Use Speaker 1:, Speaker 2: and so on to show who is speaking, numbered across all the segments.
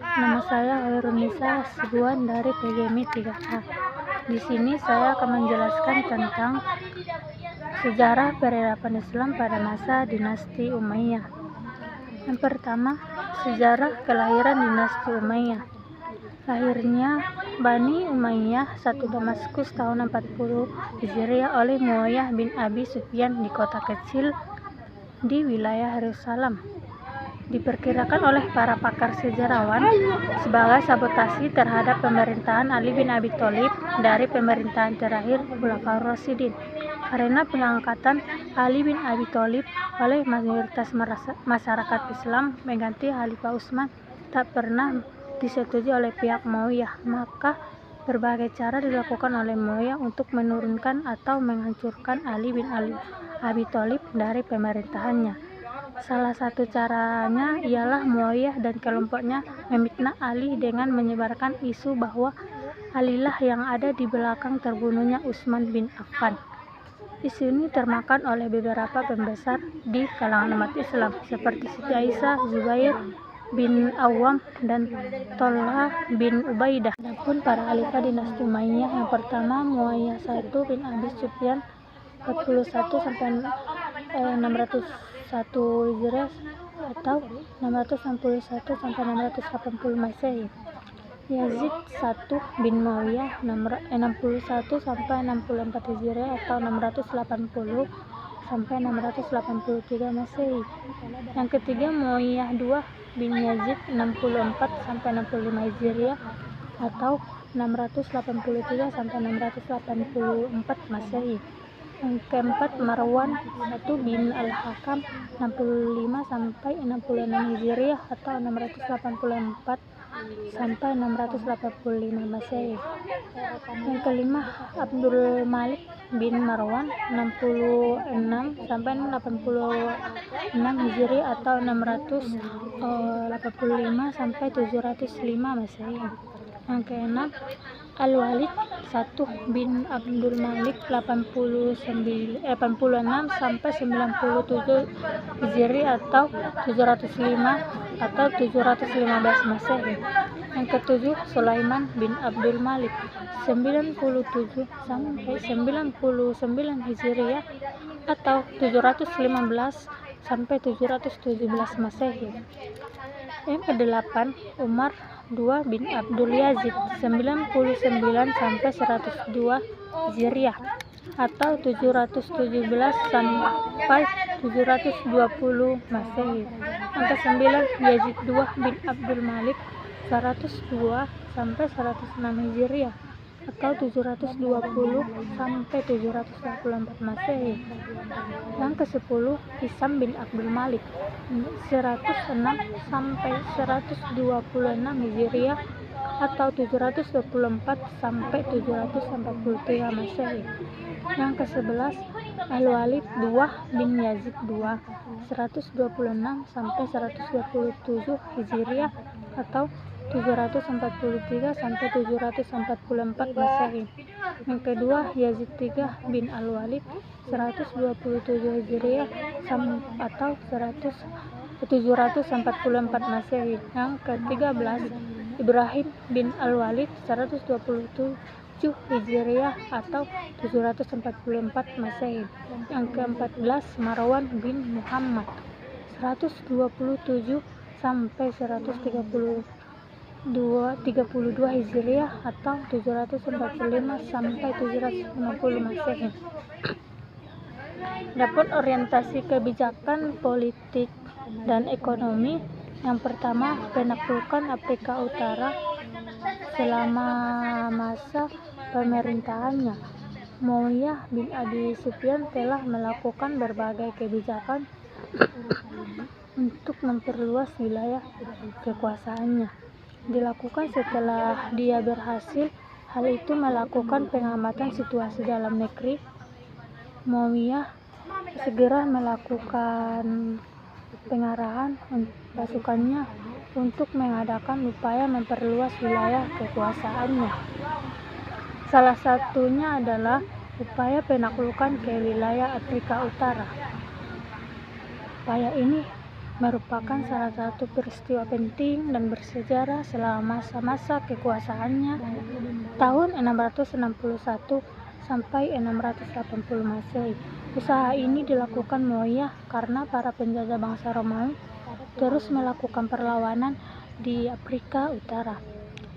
Speaker 1: Nama saya Hoirunisa Hasibuan dari PGMI 3A. Di sini saya akan menjelaskan tentang sejarah peradaban Islam pada masa dinasti Umayyah. Yang pertama, sejarah kelahiran dinasti Umayyah. Lahirnya Bani Umayyah 1 Damaskus tahun 40 Hijriah oleh Muayyah bin Abi Sufyan di kota kecil di wilayah Yerusalem. Diperkirakan oleh para pakar sejarawan sebagai sabotasi terhadap pemerintahan Ali bin Abi Thalib dari pemerintahan terakhir Khulafaur Rasyidin, karena pengangkatan Ali bin Abi Thalib oleh mayoritas masyarakat Islam mengganti Khalifah Utsman tak pernah disetujui oleh pihak Muayyah. Maka berbagai cara dilakukan oleh Muayyah untuk menurunkan atau menghancurkan Ali bin Abi Thalib dari pemerintahannya. Salah satu caranya ialah Muayyah dan kelompoknya memfitnah Ali dengan menyebarkan isu bahwa Alilah yang ada di belakang terbunuhnya Utsman bin Affan. Isu ini termakan oleh beberapa pembesar di kalangan umat Islam seperti Siti Aisyah, Zubair bin Awam, dan Thalha bin Ubaidah. Adapun para khalifah dinasti Umayyah yang pertama, Muayyah I bin Abi Sufyan 41 sampai 601 Hijriah atau 661 sampai 680 Masehi. Yazid I bin Muayyah 61 sampai 64 Hijriah atau 680 sampai 683 Masehi. Yang ketiga, Muayyah II bin Yazid 64 sampai 65 Hijriah atau 683 sampai 684 Masehi. Yang keempat, Marwan I bin Al-Hakam 65 sampai 66 Hijriah atau 684 sampai 685 Masehi. Yang kelima, Abdul Malik bin Marwan 66 sampai 86 Hijriah atau 685 sampai 705 Masehi. Yang keenam, Al-Walid I bin Abdul Malik 86 sampai 97 Hijriah atau 705 atau 715 Masehi. Yang ketujuh, Sulaiman bin Abdul Malik 97 sampai 99 Hijriah atau 715 sampai 717 Masehi. Yang kedelapan, Umar II bin Abdul Yazid 99 sampai 102 Hijriah atau 717 sampai 720 Masehi. Yang kesembilan, Yazid II bin Abdul Malik 102 sampai 106 Hijriah atau 720 sampai 724 Masehi. Yang ke-10, Hisam bin Abdul Malik 106 sampai 126 Hijriah atau 724 sampai 743 Masehi. Yang ke-11, Al-Walid II bin Yazid II 126 sampai 127 Hijriah atau 743 sampai 744 Masehi. Yang kedua, Yazid III bin Al-Walid 127 Hijriah atau 744 Masehi. Yang ke-13, Ibrahim bin Al-Walid 127 Hijriah atau 744 Masehi. Yang ke-14, Marwan bin Muhammad 127 sampai 132 Hijriah atau 745 sampai 750 Masehi. Adapun orientasi kebijakan politik dan ekonomi, yang pertama, penaklukan Afrika Utara. Selama masa pemerintahannya, Muayyah bin Abi Sufyan telah melakukan berbagai kebijakan untuk memperluas wilayah kekuasaannya. Dilakukan setelah dia berhasil hal itu melakukan pengamatan situasi dalam negeri. Muayyah segera melakukan pengarahan pasukannya untuk mengadakan upaya memperluas wilayah kekuasaannya. Salah satunya adalah upaya penaklukan ke wilayah Afrika Utara. Upaya ini merupakan salah satu peristiwa penting dan bersejarah selama masa-masa kekuasaannya tahun 661 sampai 680 Masehi. Usaha ini dilakukan Muawiyah karena para penjajah bangsa Romawi terus melakukan perlawanan di Afrika Utara.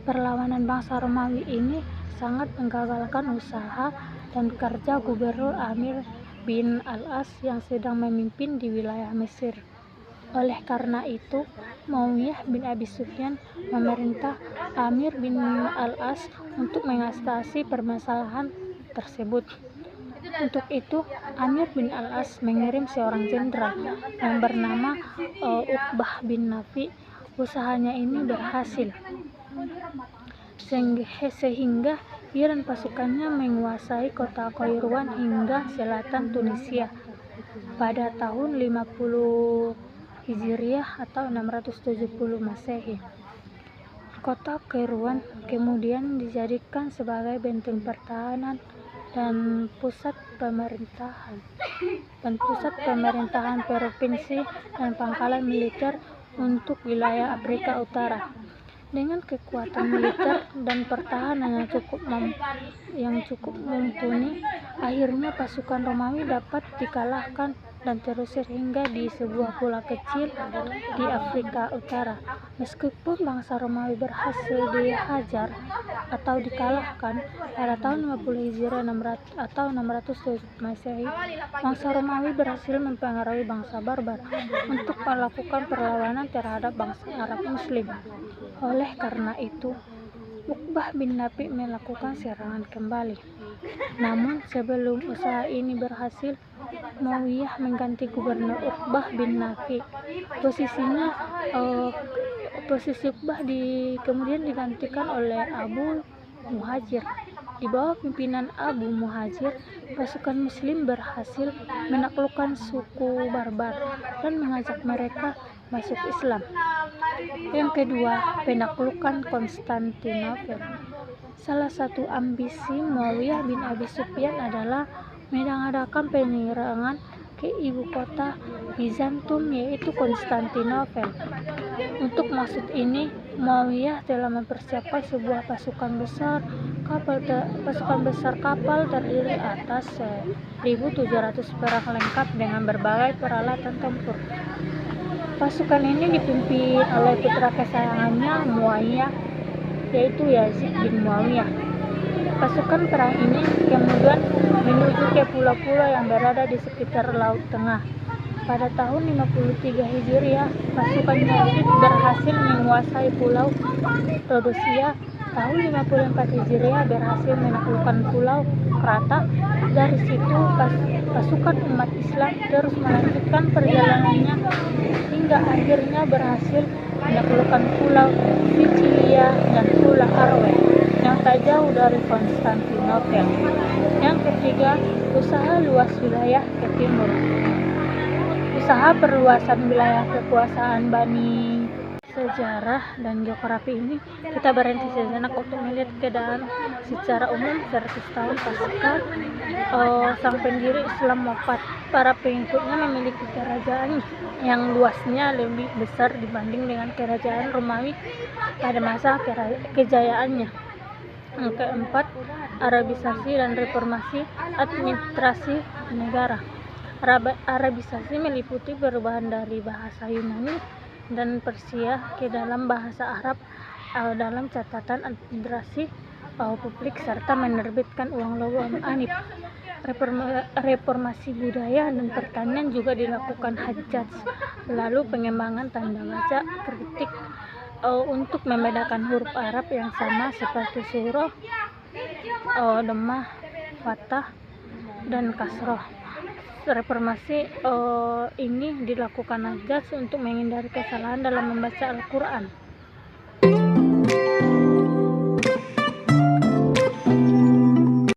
Speaker 1: Perlawanan bangsa Romawi ini sangat menggagalkan usaha dan kerja Gubernur Amir bin Al-As yang sedang memimpin di wilayah Mesir. Oleh karena itu, Muawiyah bin Abi Sufyan memerintah Amir bin Al-As untuk mengatasi permasalahan tersebut. Untuk itu, Amir bin Al-As mengirim seorang jenderal yang bernama Uqbah bin Nafi. Usahanya ini berhasil, sehingga ia dan pasukannya menguasai kota Kairouan hingga selatan Tunisia pada tahun 50 Hijriah atau 670 Masehi. Kota Kairouan kemudian dijadikan sebagai benteng pertahanan dan pusat pemerintahan provinsi dan pangkalan militer untuk wilayah Afrika Utara. Dengan kekuatan militer dan pertahanan yang cukup mumpuni, akhirnya pasukan Romawi dapat dikalahkan dan terusir hingga di sebuah pulau kecil di Afrika Utara. Meskipun bangsa Romawi berhasil dihajar atau dikalahkan pada tahun 50 Hijriah atau 670 Masehi, bangsa Romawi berhasil mempengaruhi bangsa Barbar untuk melakukan perlawanan terhadap bangsa Arab Muslim. Oleh karena itu, Uqbah bin Nafi melakukan serangan kembali. Namun sebelum usaha ini berhasil, Muawiyah mengganti Gubernur Uqbah bin Nafi. Posisi Uqbah kemudian digantikan oleh Abu Muhajir. Di bawah pimpinan Abu Muhajir, pasukan Muslim berhasil menaklukkan suku Barbar dan mengajak mereka masuk Islam. Yang kedua, penaklukan Konstantinopel. Salah satu ambisi Muawiyah bin Abi Sufyan adalah mengadakan penyerangan ke ibu kota Bizantium, yaitu Konstantinopel. Untuk maksud ini, Muawiyah telah mempersiapkan sebuah pasukan besar kapal terdiri atas 1.700 perang lengkap dengan berbagai peralatan tempur. Pasukan ini dipimpin oleh putra kesayangannya Muawiyah, yaitu Yazid bin Muawiyah. Pasukan perang ini kemudian menuju ke pulau-pulau yang berada di sekitar Laut Tengah. Pada tahun 53 Hijriah, pasukan Yazid berhasil menguasai pulau Rhodesia. Tahun 54 Hijriah berhasil menaklukkan pulau Kreta. Dari situ pasukan umat Islam terus melanjutkan perjalanannya hingga akhirnya berhasil menaklukkan pulau Sicilia dan pulau Arwen yang tak jauh dari Konstantinopel. Yang ketiga, usaha luas wilayah ke timur. Usaha perluasan wilayah kekuasaan Bani. Sejarah dan geografi ini kita berhenti sejenak untuk melihat keadaan secara umum 100 tahun pasca sang pendiri Islam wafat. Para pengikutnya memiliki kerajaan yang luasnya lebih besar dibanding dengan kerajaan Romawi pada masa kejayaannya. Yang keempat, Arabisasi dan reformasi administrasi negara. Arabisasi meliputi perubahan dari bahasa Yunani dan Persia ke dalam bahasa Arab dalam catatan administrasi publik serta menerbitkan uang logam anip. Reformasi budaya dan pertanian juga dilakukan Hajjaj. Lalu pengembangan tanda baca kritik untuk membedakan huruf Arab yang sama seperti surah, dhammah, fathah, dan kasroh. Reformasi ini dilakukan Hajjaj untuk menghindari kesalahan dalam membaca Al-Quran.